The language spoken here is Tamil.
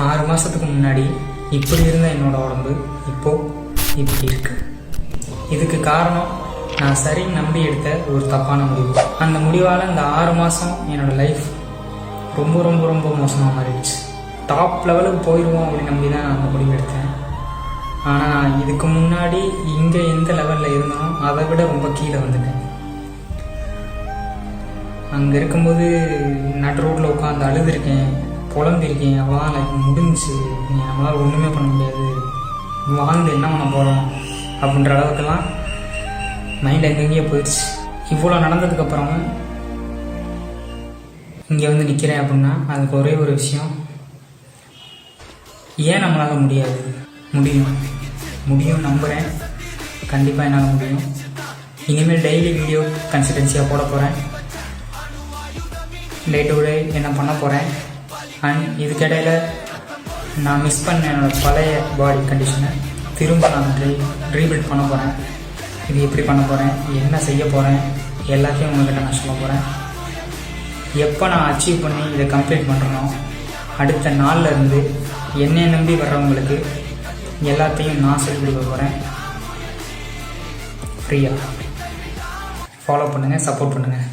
6 மாதத்துக்கு முன்னாடி இப்படி இருந்த என்னோடய உடம்பு இப்போது இப்படி இருக்கு. இதுக்கு காரணம் நான் சரி நம்பி எடுத்த ஒரு தப்பான முடிவு. அந்த முடிவால் இந்த 6 மாதம் என்னோடய லைஃப் ரொம்ப ரொம்ப ரொம்ப மோசமாக மாறிடுச்சு. டாப் லெவலுக்கு போயிடுவோம் அப்படின்னு நம்பி தான் நான் அந்த முடிவு எடுத்தேன். ஆனால் இதுக்கு முன்னாடி இங்கே எந்த லெவலில் இருந்தோம் அதை விட ரொம்ப கீழே வந்துட்டேன். அங்கே இருக்கும்போது நடு ரோட்டில் உட்காந்து அழுதுருக்கேன், புலம்பிருக்கேன். அவ்வளோதான் லைஃப் முடிஞ்சு, நம்மளால் ஒன்றுமே பண்ண முடியாது, வாழ்ந்து என்ன பண்ண போகிறோம் அப்படின்ற அளவுக்குலாம் மைண்ட் எங்கெங்கேயே போயிடுச்சு. இவ்வளோ நடந்ததுக்கப்புறமும் இங்கே வந்து நிற்கிறேன் அப்படின்னா அதுக்கு ஒரே ஒரு விஷயம், ஏன் நம்மளால் முடியாது? முடியும் நம்புகிறேன். கண்டிப்பாக என்னால் முடியும். இனிமேல் டெய்லி வீடியோ கன்சிஸ்டன்சியாக போட போகிறேன். டே டு டே என்ன பண்ண போகிறேன். அண்ட் இதுக்கிடையில் நான் மிஸ் பண்ண என்னோடய பழைய பாடி கண்டிஷனை திரும்ப நான் ரீபில்ட் பண்ண போகிறேன். இது எப்படி பண்ண போகிறேன், என்ன செய்ய போகிறேன், எல்லாத்தையும் உங்கள்கிட்ட நான் சொல்ல போகிறேன். எப்போ நான் அச்சீவ் பண்ணி இதை கம்ப்ளீட் பண்ணுறனோ அடுத்த நாளில் இருந்து என்னை நம்பி வர்றவங்களுக்கு எல்லாத்தையும் நான் சொல்லிக் கொடுக்க போகிறேன். ஃப்ரீயாக ஃபாலோ பண்ணுங்கள், சப்போர்ட் பண்ணுங்கள்.